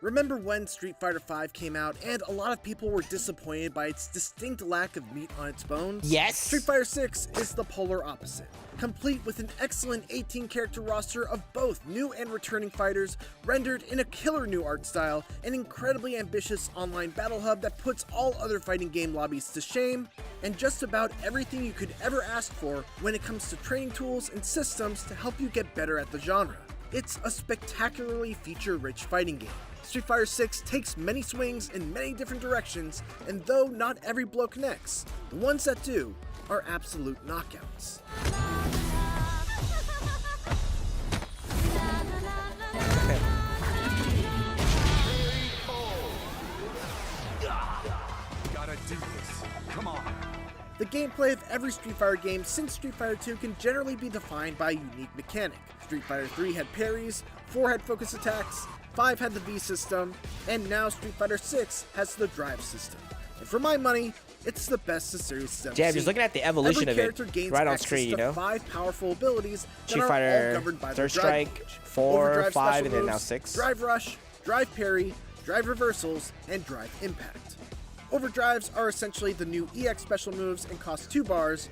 Remember when Street Fighter V came out and a lot of people were disappointed by its distinct lack of meat on its bones? Yes. Street Fighter VI is the polar opposite. Complete with an excellent 18-character roster of both new and returning fighters, rendered in a killer new art style, an incredibly ambitious online battle hub that puts all other fighting game lobbies to shame, and just about everything you could ever ask for when it comes to training tools and systems to help you get better at the genre. It's a spectacularly feature-rich fighting game. Street Fighter VI takes many swings in many different directions, and though not every blow connects, the ones that do are absolute knockouts. Gotta do this. Come on. The gameplay of every Street Fighter game since Street Fighter II can generally be defined by a unique mechanic. Street Fighter III had parries, 4 had focus attacks, 5 had the V system, and now Street Fighter VI has the drive system. And for my money, it's the best the series has ever Damn, seen. just looking at the evolution of it right on screen, you know? 5 powerful abilities that Street are Fighter, all governed by Third the drive Strike, language. 4, Overdrive 5, special and then now moves, 6. Drive Rush, Drive Parry, Drive Reversals, and Drive Impact. Overdrives are essentially the new EX special moves and cost 2 bars.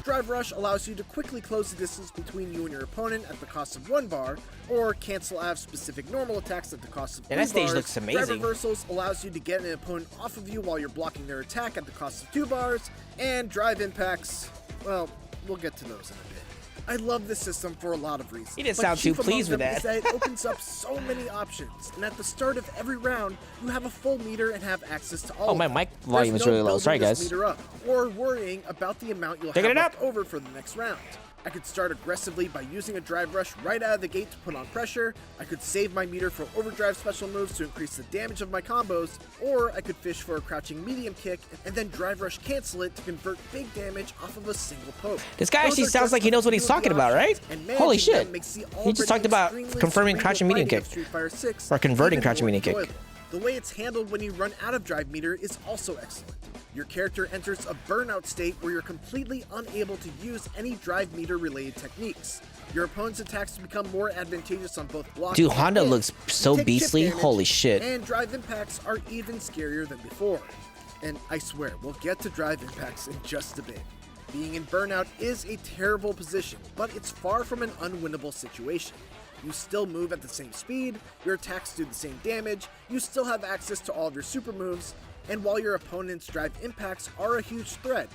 Drive Rush allows you to quickly close the distance between you and your opponent at the cost of 1 bar, or cancel out specific normal attacks at the cost of 3 And that stage bars. looks Drive amazing. Reversals allows you to get an opponent off of you while you're blocking their attack at the cost of 2 bars, and Drive Impacts, well, we'll get to those in a bit. I love this system for a lot of reasons. You didn't but sound too chief among pleased with them that. is that it opens up so many options, and at the start of every round, you have a full meter and have access to all Oh, of my them. mic volume There's is no really low. building Sorry, this guys. meter up, or worrying about the amount you'll Picking have it left up. over for the next round. I could start aggressively by using a drive rush right out of the gate to put on pressure, I could save my meter for overdrive special moves to increase the damage of my combos, or I could fish for a crouching medium kick and then drive rush cancel it to convert big damage off of a single poke. This guy Those actually are sounds just like he a knows what few he's of the talking about, right? options, and Holy managing them shit. makes the He just talked about already confirming extremely crouching medium fighting of kick. Street Fighter 6 Or converting even crouching more medium kick. enjoyable. The way it's handled when you run out of drive meter is also excellent. Your character enters a burnout state where you're completely unable to use any drive meter related techniques. Your opponent's attacks become more advantageous on both block Dude, and Honda hit. looks You so take chip beastly. damage, Holy shit. And drive impacts are even scarier than before. And I swear, we'll get to drive impacts in just a bit. Being in burnout is a terrible position, but it's far from an unwinnable situation. You still move at the same speed, your attacks do the same damage, you still have access to all of your super moves, and while your opponent's drive impacts are a huge threat,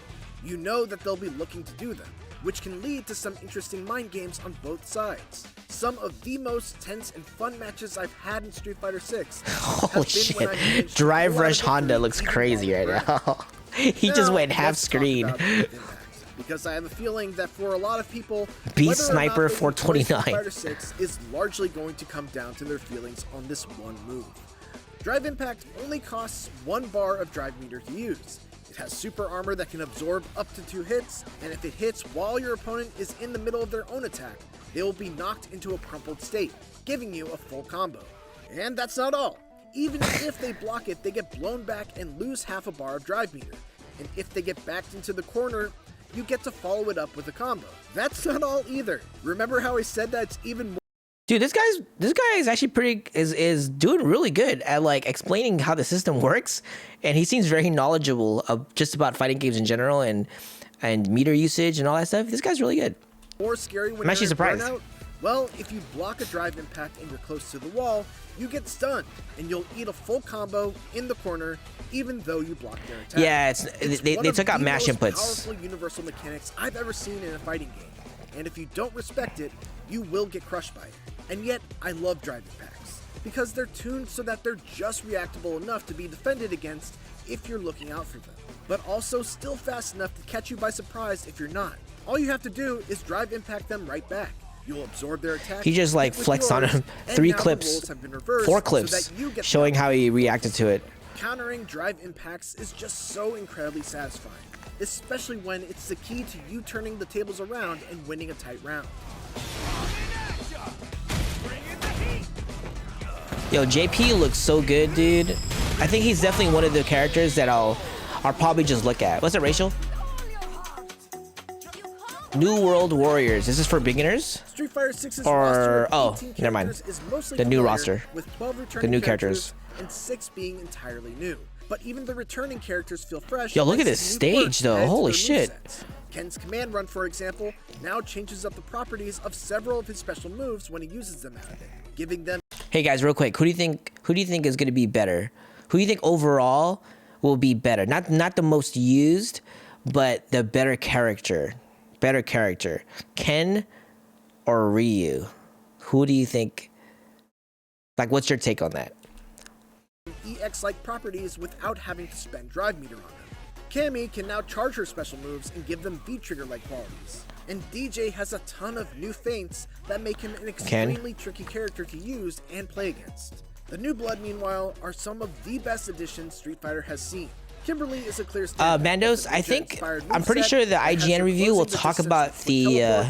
you know that they'll be looking to do them, which can lead to some interesting mind games on both sides. Some of the most tense and fun matches I've had in Street Fighter 6 Holy shit. Drive Rush Honda looks crazy right now. He just went half screen. Because I have a feeling that for a lot of people, Beast whether or not Sniper they enjoy 429. Street Fighter 6 is largely going to come down to their feelings on this one move. Drive Impact only costs 1 bar of drive meter to use. It has super armor that can absorb up to 2 hits, and if it hits while your opponent is in the middle of their own attack, they will be knocked into a crumpled state, giving you a full combo. And that's not all. Even if they block it, they get blown back and lose half a bar of drive meter. And if they get backed into the corner, you get to follow it up with a combo. That's not all either. Remember how I said that it's even more. Dude, this guy is actually is doing really good at like explaining how the system works, and he seems very knowledgeable of just about fighting games in general and meter usage and all that stuff. This guy's really good. More scary when I'm actually you're in surprised. burnout? Well, if you block a drive impact and you're close to the wall, you get stunned, and you'll eat a full combo in the corner, even though you block their attack. Yeah, they took out mash It's one inputs. of the most powerful universal mechanics I've ever seen in a fighting game, and if you don't respect it, you will get crushed by it. And yet, I love drive impacts, because they're tuned so that they're just reactable enough to be defended against if you're looking out for them, but also still fast enough to catch you by surprise if you're not. All you have to do is drive impact them right back. You'll absorb their attack. He just like hit with flexed on yours, him. and 3 now the clips, roles have been reversed 4 so clips, that you get the showing how he reacted to it. Countering drive impacts is just so incredibly satisfying, especially when it's the key to you turning the tables around and winning a tight round. Yo, JP looks so good, dude. I think he's definitely one of the characters that I'll probably just look at. What's it, Rachel? New World Warriors. Is this for beginners? Street Fighter 6's Or- roster of oh, 18 never mind. characters is mostly The new familiar, roster. with 12 returning new characters. and 6 being entirely new. But even the returning characters feel fresh. Yo, look thanks at this to new stage, quirks though. added to Holy their shit. movesets. Ken's command run, for example, now changes up the properties of several of his special moves when he uses them out of it, giving them Hey guys, real quick, who do you think is gonna be better? Who do you think overall will be better? Not the most used, but the better character. Better character. Ken or Ryu? Who do you think? Like, what's your take on that? EX-like properties without having to spend drive meter on them. Cammy can now charge her special moves and give them V-trigger-like qualities. And DJ has a ton of new feints that make him an extremely tricky character to use and play against. The New Blood, meanwhile, are some of the best additions Street Fighter has seen. Mandos, I think I'm pretty sure the IGN review will talk about the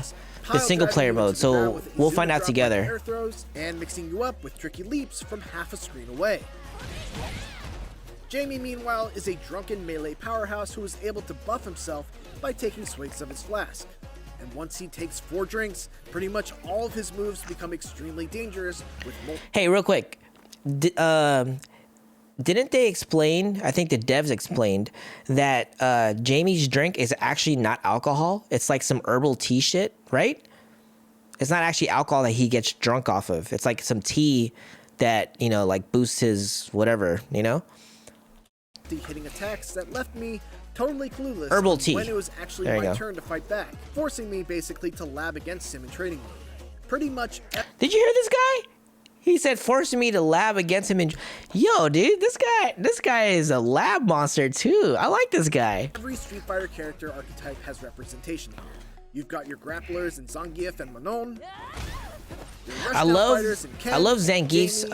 single player mode, so we'll find out together. And mixing you up with tricky leaps from half a screen away. Jamie, meanwhile, is a drunken melee powerhouse who is able to buff himself by taking swigs of his flask. And once he takes 4 drinks, pretty much all of his moves become extremely dangerous with Hey, real quick. Didn't they explain, I think the devs explained, that Jamie's drink is actually not alcohol? It's like some herbal tea shit, right? It's not actually alcohol that he gets drunk off of. It's like some tea that, you know, like boosts his whatever, you know? Hitting attacks that left me totally clueless herbal tea. When it was actually my turn to fight back, forcing me basically to lab against him in training mode. Pretty much. Did you hear this guy? He said forcing me to lab against him. Yo, dude, this guy is a lab monster too. I like this guy. Every Street Fighter character archetype has representation here. You've got your grapplers in Zangief and Manon. I love Zangief's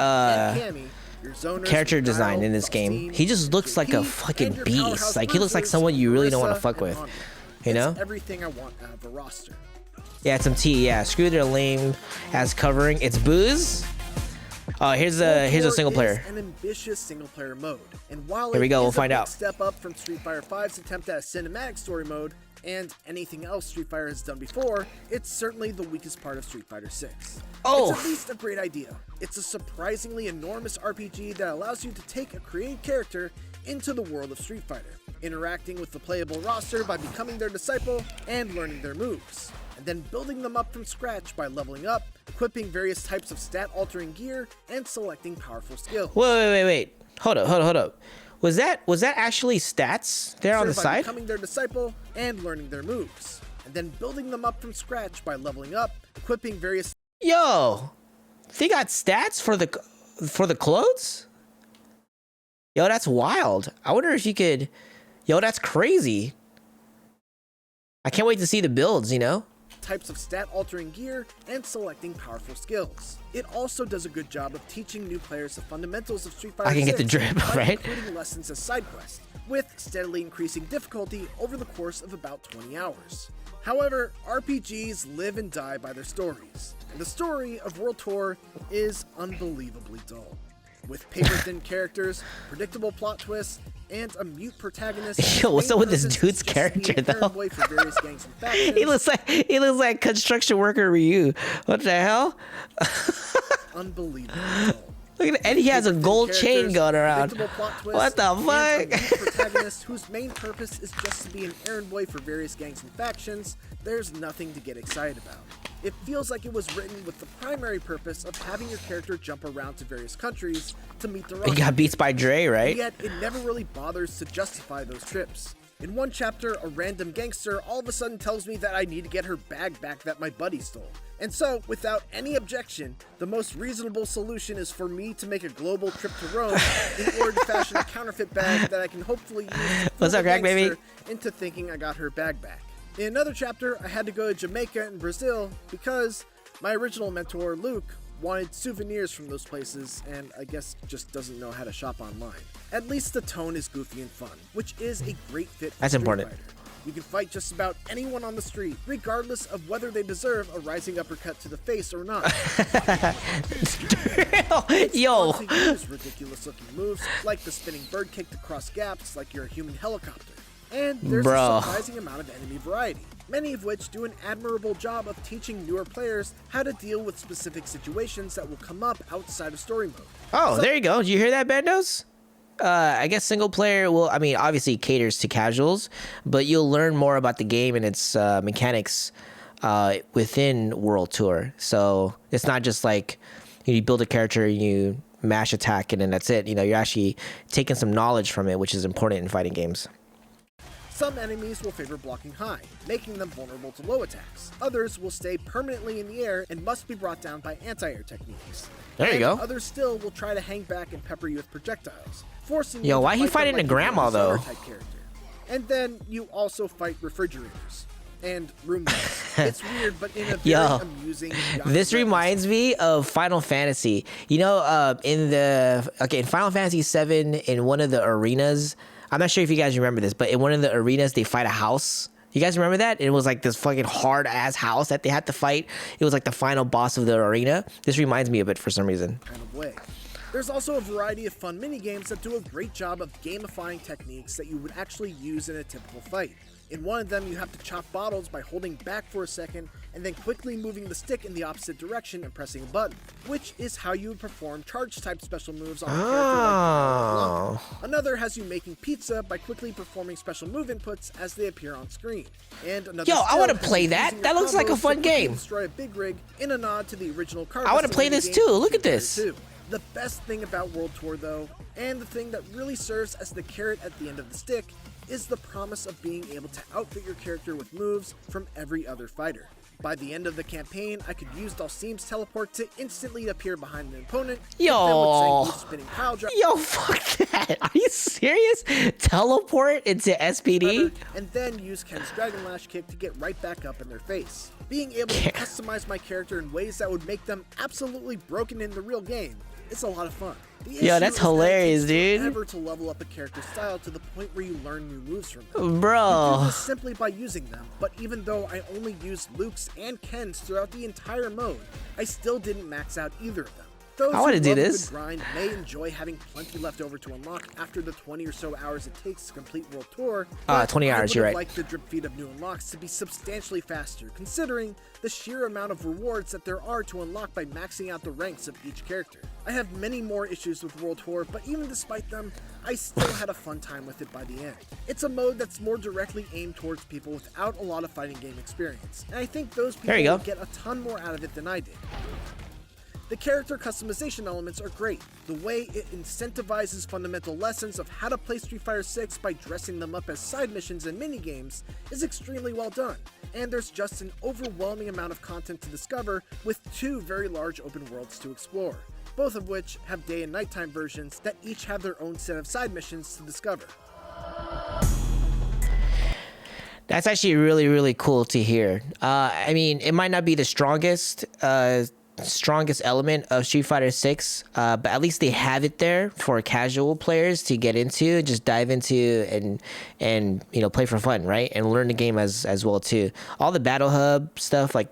character design in this game. He just looks like a fucking beast. Like, he looks like someone you really don't want to fuck with. You know? Everything I want out of a roster. Yeah, some tea. Yeah, screw their lame as covering. It's booze. Oh, here's a single player. An ambitious single player mode, and while here we go, we'll find out. Step up from Street Fighter V's attempt at a cinematic story mode and anything else Street Fighter has done before, it's certainly the weakest part of Street Fighter 6. Oh, it's at least a great idea. It's a surprisingly enormous RPG that allows you to take a created character into the world of Street Fighter, interacting with the playable roster by becoming their disciple and learning their moves, and then building them up from scratch by leveling up, equipping various types of stat-altering gear, and selecting powerful skills. Wait. Hold up. Was that actually stats there on the side? Becoming their disciple and learning their moves, and then building them up from scratch by leveling up, equipping various. Yo, they got stats for the clothes? Yo, that's wild. I wonder if you could. Yo, that's crazy. I can't wait to see the builds, you know? Types of stat-altering gear and selecting powerful skills. It also does a good job of teaching new players the fundamentals of Street Fighter 6 I can get the drip, by right? including lessons as side quests, with steadily increasing difficulty over the course of about 20 hours. However, RPGs live and die by their stories, and the story of World Tour is unbelievably dull. With paper-thin characters, predictable plot twists, and a mute protagonist. Yo, what's up with this dude's character though? He looks like construction worker Ryu. What the hell? Unbelievable. Look at it, and he has a gold chain going around. What the fuck? Protagonist whose main purpose is just to be an errand boy for various gangs and factions. There's nothing to get excited about. It feels like it was written with the primary purpose of having your character jump around to various countries to meet the roster. He got beats by Dre, right? Yet it never really bothers to justify those trips. In one chapter, a random gangster all of a sudden tells me that I need to get her bag back that my buddy stole. And so, without any objection, the most reasonable solution is for me to make a global trip to Rome in order to fashion a counterfeit bag that I can hopefully use to what's up, crack baby? Into thinking I got her bag back. In another chapter, I had to go to Jamaica and Brazil because my original mentor, Luke, wanted souvenirs from those places and I guess just doesn't know how to shop online. At least the tone is goofy and fun, which is a great fit for That's Street important. Fighter. You can fight just about anyone on the street, regardless of whether they deserve a rising uppercut to the face or not. Yo! To use ridiculous-looking moves like the spinning bird kick to cross gaps like you're a human helicopter. And there's a surprising amount of enemy variety. many of which do an admirable job of teaching newer players how to deal with specific situations that will come up outside of story mode. Oh, there you go. Did you hear that, Bandos? I guess single player will, I mean, obviously caters to casuals, but you'll learn more about the game and its mechanics within World Tour. So it's not just like you build a character, you mash attack, and then that's it. You know, you're actually taking some knowledge from it, which is important in fighting games. Some enemies will favor blocking high, making them vulnerable to low attacks. Others will stay permanently in the air and must be brought down by anti-air techniques. There you go. Others still will try to hang back and pepper you with projectiles, forcing Yo, you to why he fight fighting them the like you're grandma, a though? type character. And then you also fight refrigerators and roommates. It's weird, but in a very amusing. This reminds me of Final Fantasy. You know, in Final Fantasy VII, in one of the arenas, I'm not sure if you guys remember this, but in one of the arenas, they fight a house. You guys remember that? It was like this fucking hard ass house that they had to fight. It was like the final boss of the arena. This reminds me of it for some reason. Kind of way. There's also a variety of fun minigames that do a great job of gamifying techniques that you would actually use in a typical fight. In one of them, you have to chop bottles by holding back for a second and then quickly moving the stick in the opposite direction and pressing a button, which is how you would perform charge-type special moves on a character like Blanca. Another has you making pizza by quickly performing special move inputs as they appear on screen. And another I want to play that. That looks like a fun game. Destroy a big rig in a nod to the original car. I want to play this too. Look at this. The best thing about World Tour, though, and the thing that really serves as the carrot at the end of the stick, is the promise of being able to outfit your character with moves from every other fighter. By the end of the campaign, I could use Dhalsim's teleport to instantly appear behind an opponent. Yo, spinning pile drive. Yo, fuck that. Are you serious? Teleport into SPD? And then use Ken's Dragon Lash kick to get right back up in their face. Being able to customize my character in ways that would make them absolutely broken in the real game. It's a lot of fun. Yo, that's hilarious, dude. Never to level up a character's style to the point where you learn new moves from them. Bro. You do this simply by using them, but even though I only used Luke's and Ken's throughout the entire mode, I still didn't max out either of them. Those I want to do this. Good grind may enjoy having plenty left over to unlock after the 20 or so hours it takes to complete World Tour. 20 hours, you're right. I would like the drip feed of new unlocks to be substantially faster, considering the sheer amount of rewards that there are to unlock by maxing out the ranks of each character. I have many more issues with World Tour, but even despite them, I still had a fun time with it by the end. It's a mode that's more directly aimed towards people without a lot of fighting game experience, and I think those people will get a ton more out of it than I did. The character customization elements are great. The way it incentivizes fundamental lessons of how to play Street Fighter 6 by dressing them up as side missions and minigames is extremely well done. And there's just an overwhelming amount of content to discover with two very large open worlds to explore, both of which have day and nighttime versions that each have their own set of side missions to discover. That's actually really, really cool to hear. I mean, it might not be the strongest element of Street Fighter 6, but at least they have it there for casual players to get into, just dive into and play for fun, right? And learn the game as well too. All the Battle Hub stuff, like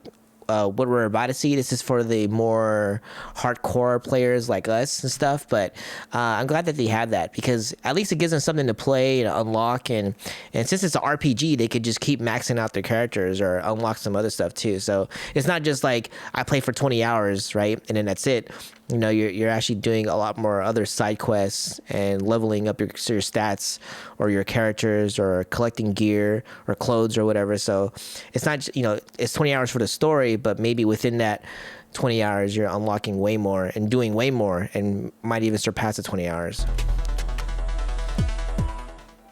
what we're about to see, this is for the more hardcore players like us and stuff, but I'm glad that they have that, because at least it gives them something to play and unlock, and since it's an RPG, they could just keep maxing out their characters or unlock some other stuff too. So it's not just like I play for 20 hours, right, and then that's it. You're actually doing a lot more other side quests and leveling up your stats or your characters or collecting gear or clothes or whatever. So it's not, it's 20 hours for the story, but maybe within that 20 hours, you're unlocking way more and doing way more and might even surpass the 20 hours.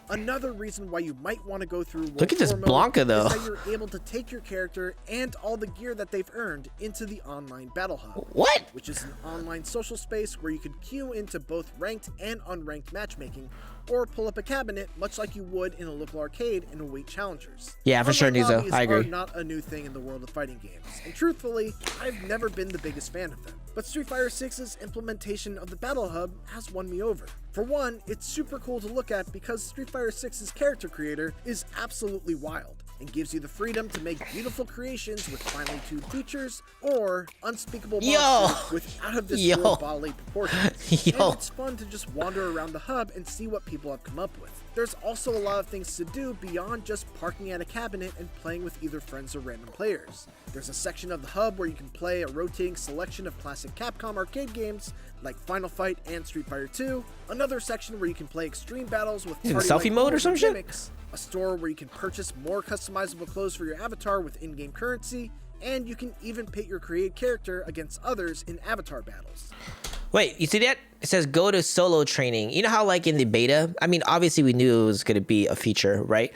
Another reason why you might want to go through World Look at this Tour mode Blanca, though. is that you're able to take your character and all the gear that they've earned into the online Battle Hub. What? Which is an online social space where you can queue into both ranked and unranked matchmaking, or pull up a cabinet much like you would in a local arcade and await challengers. Yeah, for sure, Nizo. I agree. Are not a new thing in the world of fighting games, and truthfully, I've never been the biggest fan of them. But Street Fighter 6's implementation of the Battle Hub has won me over. For one, it's super cool to look at because Street Fighter 6's character creator is absolutely wild. and gives you the freedom to make beautiful creations with finely tuned features or unspeakable Yo! monsters with out of this Yo! world bodily proportions. Yo! And it's fun to just wander around the hub and see what people have come up with. There's also a lot of things to do beyond just parking at a cabinet and playing with either friends or random players. There's a section of the hub where you can play a rotating selection of classic Capcom arcade games like Final Fight and Street Fighter 2, another section where you can play extreme battles with Is it party-like selfie mode or modes some and shit? gimmicks, a store where you can purchase more customizable clothes for your avatar with in-game currency, and you can even pit your created character against others in avatar battles. Wait, you see that? It says go to solo training. You know how like in the beta, I mean, obviously we knew it was going to be a feature, right?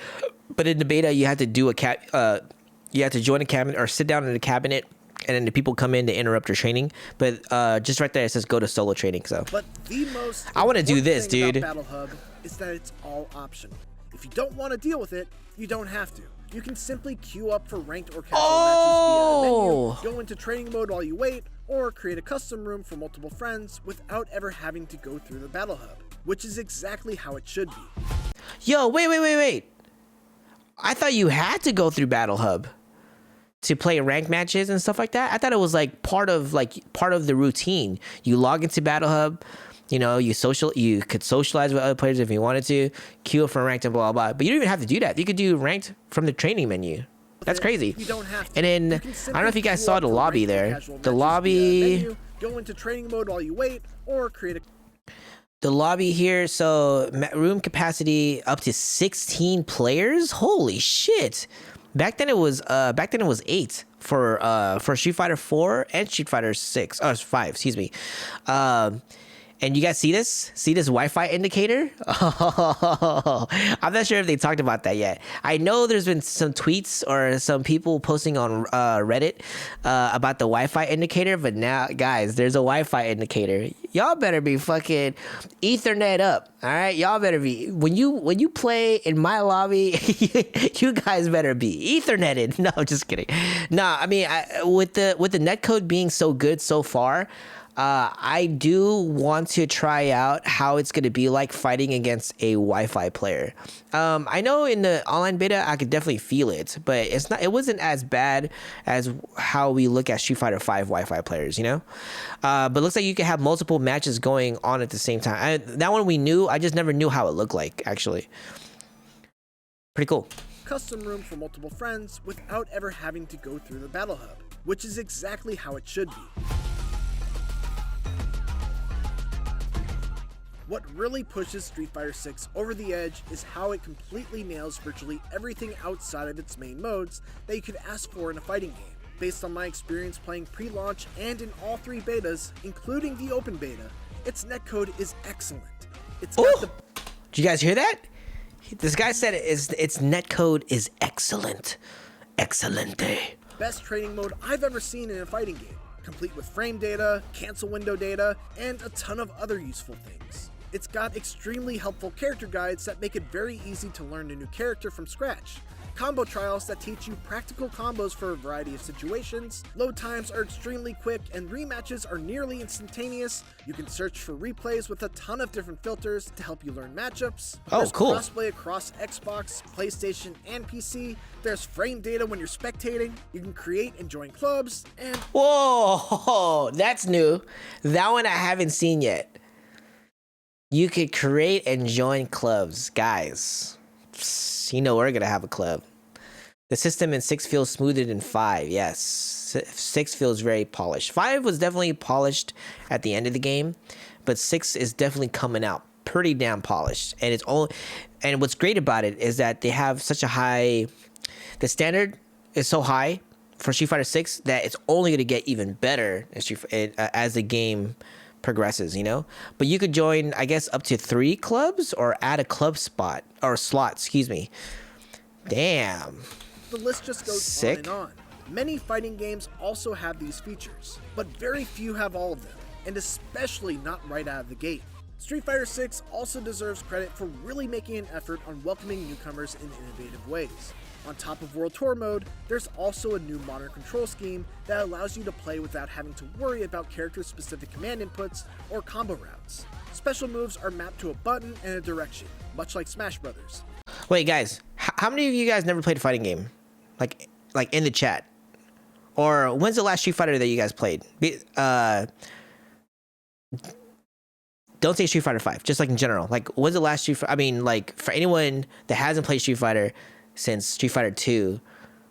But in the beta, you had to do you had to join a cabinet or sit down in a cabinet, and then the people come in to interrupt your training. But just right there, it says go to solo training. So, But the most I wanna do important this, thing about dude. Battle Hub is that it's all optional. If you don't want to deal with it, you don't have to. You can simply queue up for ranked or casual matches via a menu, go into training mode while you wait, or create a custom room for multiple friends without ever having to go through the Battle Hub, which is exactly how it should be. yo, wait. I thought you had to go through Battle Hub to play ranked matches and stuff like that. I thought it was like part of the routine. You log into Battle Hub, you know, you could socialize with other players if you wanted to, queue up for ranked and blah blah. But you don't even have to do that. You could do ranked from the training menu. That's crazy. You don't have to. And then You can I don't know if you guys simply saw queue the up for lobby ranked or there. casual The matches via a lobby. menu, go into training mode while you wait, or create a The lobby here, so room capacity up to 16 players. Holy shit! Back then it was 8 for Street Fighter 4 and Street Fighter 5. Excuse me. And you guys see this? See this Wi-Fi indicator? Oh, I'm not sure if they talked about that yet. I know there's been some tweets or some people posting on Reddit about the Wi-Fi indicator, but now, guys, there's a Wi-Fi indicator. Y'all better be fucking Ethernet up, all right? Y'all better be when you play in my lobby, you guys better be Etherneted. No, just kidding. No, I mean with the netcode being so good so far. I do want to try out how it's going to be like fighting against a Wi-Fi player. I know in the online beta I could definitely feel it, but it wasn't as bad as how we look at Street Fighter 5 Wi-Fi players, you know? But it looks like you can have multiple matches going on at the same time. That one we knew, I just never knew how it looked like, actually. Pretty cool. custom room for multiple friends without ever having to go through the Battle Hub, which is exactly how it should be. What really pushes Street Fighter 6 over the edge is how it completely nails virtually everything outside of its main modes that you could ask for in a fighting game. Based on my experience playing pre-launch and in all 3 betas, including the open beta, its netcode is excellent. It's got the... Did you guys hear that? This guy said its netcode is excellent. Excelente. best training mode I've ever seen in a fighting game, complete with frame data, cancel window data, and a ton of other useful things. It's got extremely helpful character guides that make it very easy to learn a new character from scratch, combo trials that teach you practical combos for a variety of situations, load times are extremely quick, and rematches are nearly instantaneous. You can search for replays with a ton of different filters to help you learn matchups. There's cool. crossplay across Xbox, PlayStation, and PC. There's frame data when you're spectating. You can create and join clubs, and Whoa, that's new. That one I haven't seen yet. You could create and join clubs. Guys, you know we're going to have a club. The system in 6 feels smoother than 5. Yes, 6 feels very polished. 5 was definitely polished at the end of the game, but 6 is definitely coming out pretty damn polished. And what's great about it is that they have such a high... The standard is so high for Street Fighter 6 that it's only going to get even better as the game progresses, you know? But you could join, I guess, up to 3 clubs or add a club slot, excuse me. Damn. the list just goes Sick. on and on. Many fighting games also have these features, but very few have all of them, and especially not right out of the gate. Street Fighter 6 also deserves credit for really making an effort on welcoming newcomers in innovative ways. On top of World Tour mode, there's also a new modern control scheme that allows you to play without having to worry about character-specific command inputs or combo routes. Special moves are mapped to a button and a direction, much like Smash Brothers. Wait, guys, how many of you guys never played a fighting game? Like in the chat, or when's the last Street Fighter that you guys played? Don't say Street Fighter 5, just like in general. Like, when's the last I mean, like, for anyone that hasn't played Street Fighter since Street Fighter 2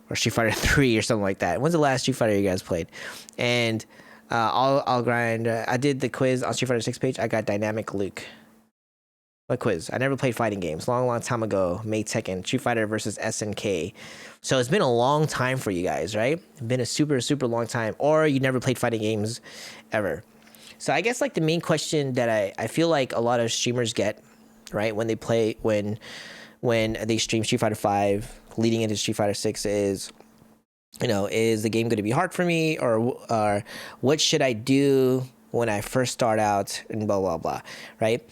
or Street Fighter 3 or something like that, when's the last Street Fighter you guys played? And I'll grind. I did the quiz on Street Fighter 6 page. I got Dynamic Luke. What quiz? I never played fighting games. Long time ago. Made Tekken. Street Fighter versus SNK. So it's been a long time for you guys, right? It's been a super, super long time. Or you never played fighting games ever. So I guess like the main question that I feel like a lot of streamers get, right, when they play, when they stream Street Fighter 5 leading into Street Fighter 6 is, you know, is the game going to be hard for me, or what should I do when I first start out, and blah, blah, blah, right?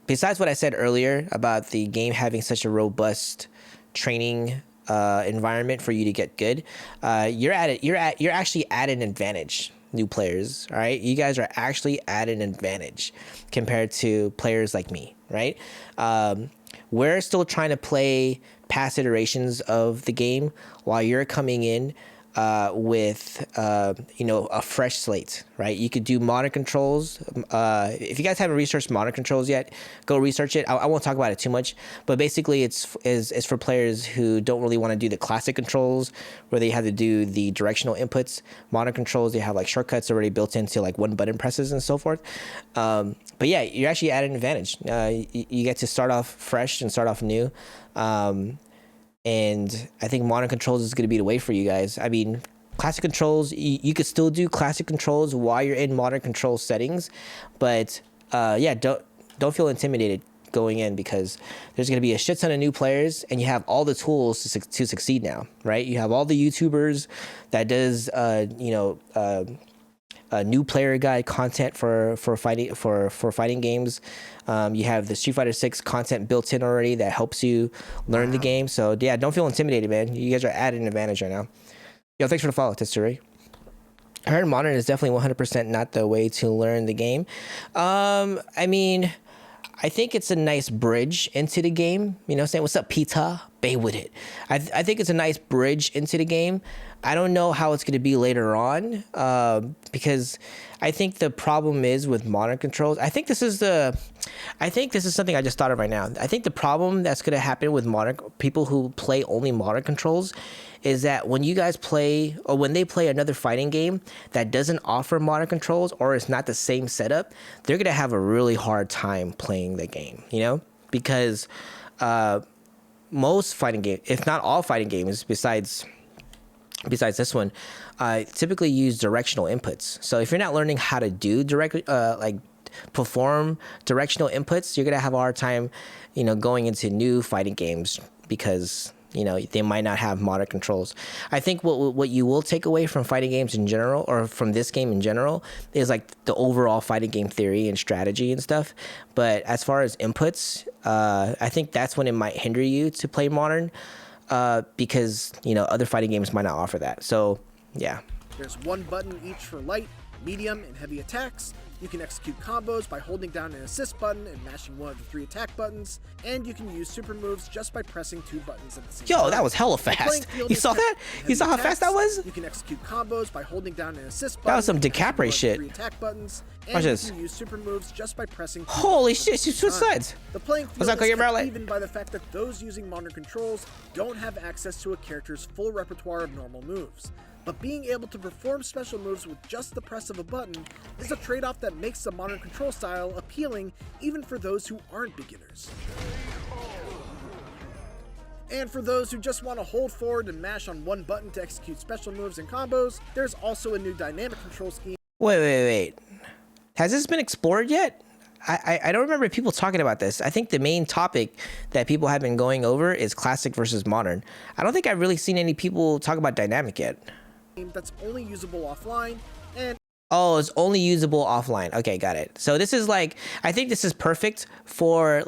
Besides what I said earlier about the game having such a robust training environment for you to get good, you're actually at an advantage. New players, all right? You guys are actually at an advantage compared to players like me, right? We're still trying to play past iterations of the game while you're coming in with you know, a fresh slate, right? You could do modern controls. If you guys haven't researched modern controls yet, go research it. I won't talk about it too much, but basically it's for players who don't really want to do the classic controls where they have to do the directional inputs. Modern controls, they have like shortcuts already built into like one button presses and so forth. But yeah, you're actually at an advantage. You get to start off fresh and start off new. And I think modern controls is going to be the way for you guys. I mean, classic controls, you could still do classic controls while you're in modern control settings, but yeah, don't feel intimidated going in, because there's going to be a shit ton of new players, and you have all the tools to succeed now, right? You have all the YouTubers that does you know, new player guide content for fighting games. You have the Street Fighter 6 content built in already that helps you learn the game. So yeah, don't feel intimidated, man. You guys are at an advantage right now. Yo, thanks for the follow, Tetsuri. I heard modern is definitely 100% not the way to learn the game. I mean, I think it's a nice bridge into the game. You know what I'm saying? What's up, Pita? Bay with it. I think it's a nice bridge into the game. I don't know how it's going to be later on, because I think the problem is with modern controls. I think this is something I just thought of right now. I think the problem that's going to happen with modern people who play only modern controls is that when you guys play, or when they play another fighting game that doesn't offer modern controls, or it's not the same setup, they're going to have a really hard time playing the game, you know? Because most fighting games, if not all fighting games, besides this one, typically use directional inputs. So if you're not learning how to do perform directional inputs, you're gonna have a hard time, you know, going into new fighting games, because you know they might not have modern controls. I think what you will take away from fighting games in general, or from this game in general, is like the overall fighting game theory and strategy and stuff. But as far as inputs, I think that's when it might hinder you to play modern. Because, you know, other fighting games might not offer that. So, yeah. There's one button each for light, medium, and heavy attacks. You can execute combos by holding down an assist button and mashing one of the 3 attack buttons, and you can use super moves just by pressing 2 buttons at the same time. Yo, that was hella fast. You saw that? You saw how fast that was? You can execute combos by holding down an assist button. That was some DiCaprio shit. 3 attack buttons, and Watch this. You can use super moves just by pressing 2 Holy buttons shit, she switched sides. The playing field that is called kept even by the fact that those using modern controls don't have access to a character's full repertoire of normal moves. But being able to perform special moves with just the press of a button is a trade-off that makes the modern control style appealing even for those who aren't beginners. And for those who just want to hold forward and mash on one button to execute special moves and combos, there's also a new dynamic control scheme. Wait. Has this been explored yet? I don't remember people talking about this. I think the main topic that people have been going over is classic versus modern. I don't think I've really seen any people talk about dynamic yet. That's only usable offline, and oh, it's only usable offline. Okay, got it. So this is like, I think this is perfect for,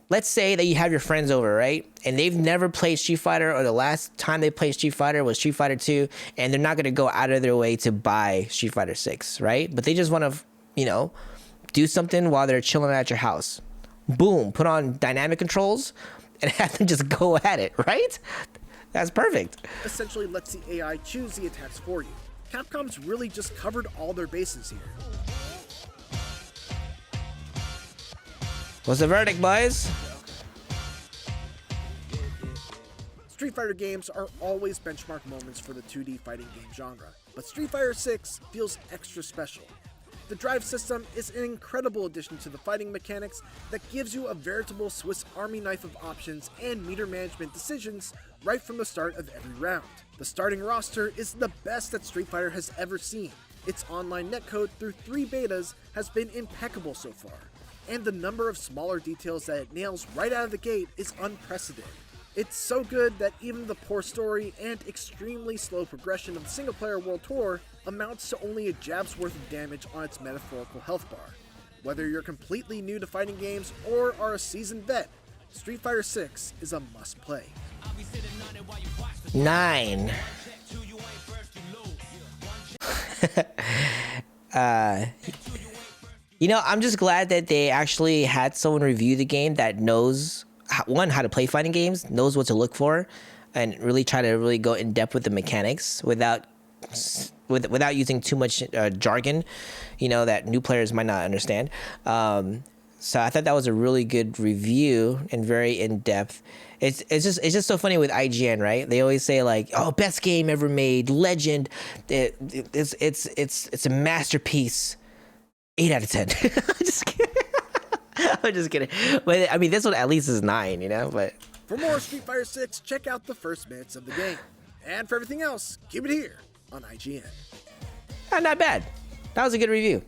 let's say that you have your friends over, right? And they've never played Street Fighter, or the last time they played Street Fighter was Street Fighter 2, and they're not going to go out of their way to buy Street Fighter 6, right? But they just want to, you know, do something while they're chilling at your house, boom, put on dynamic controls, and have them just go at it, right? That's perfect. Essentially lets the AI choose the attacks for you. Capcom's really just covered all their bases here. What's the verdict, boys? Street Fighter games are always benchmark moments for the 2D fighting game genre, but Street Fighter 6 feels extra special. The drive system is an incredible addition to the fighting mechanics that gives you a veritable Swiss Army knife of options and meter management decisions right from the start of every round. The starting roster is the best that Street Fighter has ever seen. Its online netcode through 3 betas has been impeccable so far, and the number of smaller details that it nails right out of the gate is unprecedented. It's so good that even the poor story and extremely slow progression of the single-player world tour amounts to only a jab's worth of damage on its metaphorical health bar. Whether you're completely new to fighting games or are a seasoned vet, Street Fighter 6 is a must-play. 9. You know, I'm just glad that they actually had someone review the game that knows how to play fighting games, knows what to look for, and really try to really go in depth with the mechanics without using too much jargon, you know, that new players might not understand. So I thought that was a really good review and very in depth. It's just so funny with IGN, right? They always say like, "Oh, best game ever made, legend." It's a masterpiece. 8 out of 10. Just kidding. I'm just kidding. But I mean, this one at least is 9, you know. But For more Street Fighter 6, check out the first minutes of the game. And for everything else, keep it here on IGN. not bad. That was a good review.